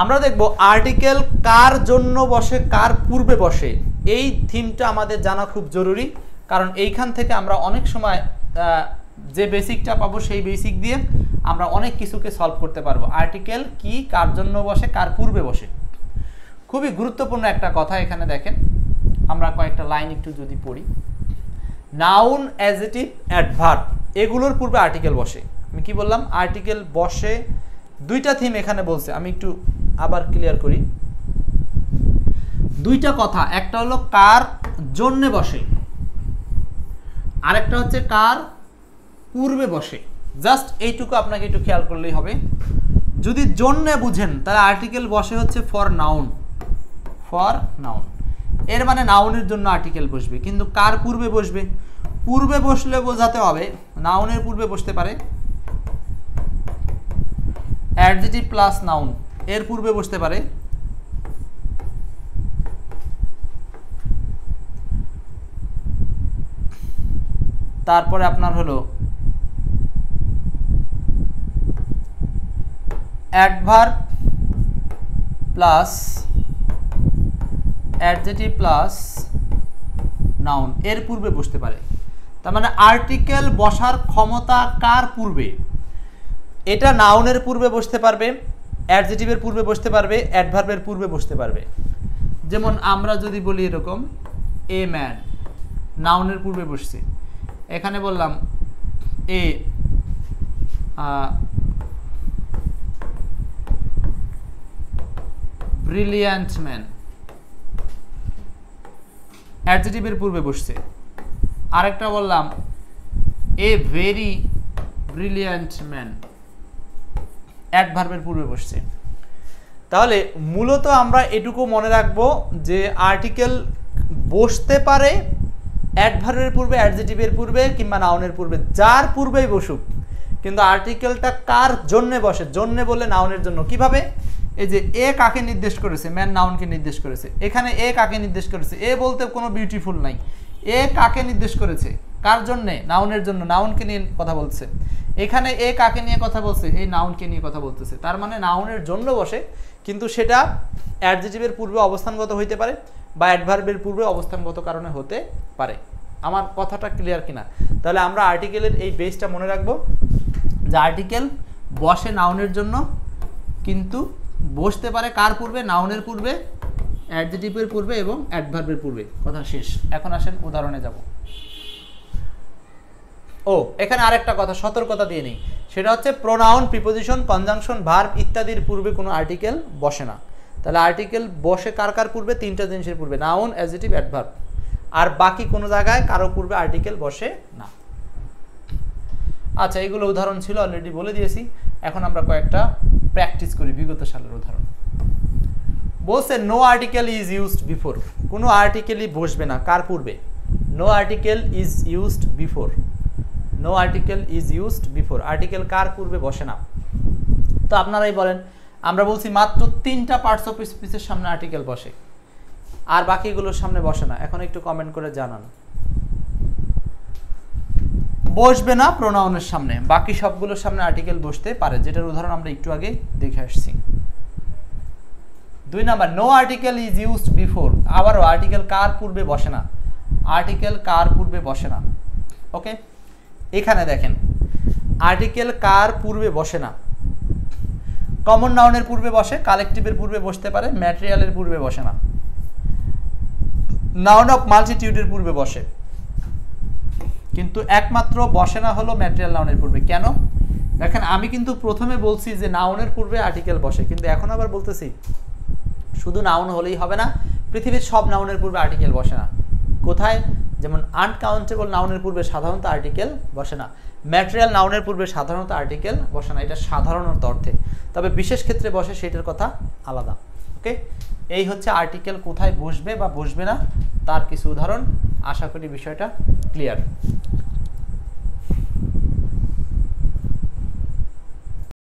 আমরা দেখব আর্টিকেল কার জন্য বসে, কার পূর্বে বসে। এই থিমটা আমাদের জানা খুব জরুরি, কারণ এইখান থেকে আমরা অনেক সময় যে বেসিকটা পাবো সেই বেসিক দিয়ে আমরা অনেক কিছুকে সলভ করতে পারবো। আর্টিকেল কি, কার জন্য বসে, কার পূর্বে বসে, খুবই গুরুত্বপূর্ণ একটা কথা। এখানে দেখেন, আমরা কয়েকটা লাইন একটু যদি পড়ি। নাউন, অ্যাডজেক্টিভ, অ্যাডভার্ব এগুলোর পূর্বে আর্টিকেল বসে। আমি কি বললাম? আর্টিকেল বসে। দুইটা থিম এখানে বলছে, আমি একটু আবার ক্লিয়ার করি। দুইটা কথা, একটা হলো কার জন্যে বসে, আরেকটা হচ্ছে কার পূর্বে বসে। জাস্ট এইটুকু আপনাকে একটু খেয়াল করলেই হবে। যদি জন্যে বুঝেন তাহলে আর্টিকেল বসে হচ্ছে ফর নাউন, ফর নাউন, এর মানে নাউনের জন্য আর্টিকেল বসবে। কিন্তু কার পূর্বে বসবে? পূর্বে বসলে বোঝাতে হবে নাউনের পূর্বে বসতে পারে অ্যাডজেক্টিভ প্লাস নাউন, এর পূর্বে বসতে পারে তারপরে আপনার হলো adverb plus adjective plus noun, এর পূর্বে বসতে পারে। তার মানে আর্টিকেল বসার ক্ষমতা কার পূর্বে? এটা নাউনের পূর্বে বসতে পারবে, অ্যাডজেক্টিভের পূর্বে বসতে পারবে, অ্যাডভার্বের পূর্বে বসতে পারবে। যেমন আমরা যদি বলি এরকম, এ ম্যান নাউনের পূর্বে বসছে। এখানে বললাম এ ব্রিলিয়ান্ট ম্যান, অ্যাডজেক্টিভের পূর্বে বসছে। আরেকটা বললাম এ ভেরি ব্রিলিয়ান্ট ম্যান, অ্যাডভার্বের পূর্বে বসছে। তাহলে মূলত আমরা এটুকু মনে রাখবো যে আর্টিকেল বসতে পারে অ্যাডভার্বের পূর্বে, অ্যাডজেক্টিভের পূর্বে কিংবা নাউনের পূর্বে, যার পূর্বেই বসুক। কিন্তু আর্টিকেলটা কার জন্যে বসে? জন্যে বলে নাউনের জন্য। কিভাবে? এই যে এ কাকে নির্দেশ করেছে? ম্যান নাউনকে নির্দেশ করেছে। এখানে এ কাকে নির্দেশ করেছে? এ বলতে কোনো বিউটিফুল নাই। এ কাকে নির্দেশ করেছে? কার জন্যে? নাউনের জন্য, নাউনকে নিয়ে কথা বলছে। এখানে এ কাকে নিয়ে কথা বলছে? এই নাউনকে নিয়ে কথা বলতেছে। তার মানে নাউনের জন্য বসে, কিন্তু সেটা অ্যাডজেক্টিভের পূর্বে অবস্থানগত হইতে পারে বা অ্যাডভার্বের পূর্বে অবস্থানগত কারণে হতে পারে। আমার কথাটা ক্লিয়ার কিনা? তাহলে আমরা আর্টিকেলের এই বেসটা মনে রাখবো যে আর্টিকেল বসে নাউনের জন্য, কিন্তু বসতে পারে কার পূর্বে? নাউনের পূর্বে, অ্যাডজেক্টিভের পূর্বে এবং অ্যাডভার্বের পূর্বে। কথা শেষ। এখন আসেন উদাহরণে যাব। ও এখানে আরেকটা কথা সতর্কতা দিয়ে নেই, সেটা হচ্ছে প্রোনাউন, প্রিপোজিশন, কনজাংশন, ভার্ব ইত্যাদির পূর্বে কোনো আর্টিকেল বসে না। তাহলে আর্টিকেল বসে কার কার পূর্বে? তিনটা জিনিসের পূর্বে, নাউন, অ্যাডজেক্টিভ, অ্যাডভার্ব। আর বাকি কোনো জায়গায় কারো পূর্বে আর্টিকেল বসে না। আচ্ছা, এগুলো উদাহরণ ছিল, অলরেডি বলে দিয়েছি। এখন আমরা কয়েকটা প্র্যাকটিস করি বিগত সালের উদাহরণ। বলছে no article is used before, কোনো আর্টিকেলই বসবে না কার পূর্বে? No article is used before, no article is used before, article কার পূর্বে বসে না? তো আপনারাই বলেন। আমরা বলছি মাত্র 3টা পার্টস অফ স্পিচের সামনে আর্টিকেল বসে, আর বাকিগুলোর সামনে বসে না। এখন একটু কমেন্ট করে জানান। বসবে না প্রোনাউনের সামনে, বাকি সবগুলোর সামনে আর্টিকেল বসতে পারে, যেটার উদাহরণ আমরা একটু আগে দেখে আসছি। 2 number, no article is used before, আবারও আর্টিকেল কার পূর্বে বসে না? আর্টিকেল কার পূর্বে বসে না। ওকে, এখানে দেখেন আর্টিকেল কার পূর্বে বসে না। কমন নাউনের পূর্বে বসে, কালেকটিভের পূর্বে বসতে পারে, ম্যাটেরিয়ালের পূর্বে বসে না। নাউন অফ মাল্টিটিউডের পূর্বে বসে, কিন্তু একমাত্র বসে না হলো ম্যাটেরিয়াল নাউনের পূর্বে। কেন? দেখেন, আমি কিন্তু প্রথমে বলছি যে নাউনের পূর্বে আর্টিকেল বসে, কিন্তু এখন আবার বলতেছি শুধু নাউন হলেই হবে না, পৃথিবীর সব নাউনের পূর্বে আর্টিকেল বসে না। কোথায়? যেমন আনকাউন্টেবল নাউনের পূর্বে সাধারণত আর্টিকেল বসে না, ম্যাটেরিয়াল নাউনের পূর্বে সাধারণত আর্টিকেল বসে না, এটা সাধারণত অর্থে। তবে বিশেষ ক্ষেত্রে বসে, সেটার কথা আলাদা। ওকে, এই হচ্ছে আর্টিকেল কোথায় বসবে বা বসবে না তার কিছু উদাহরণ। আশা করি বিষয়টা ক্লিয়ার।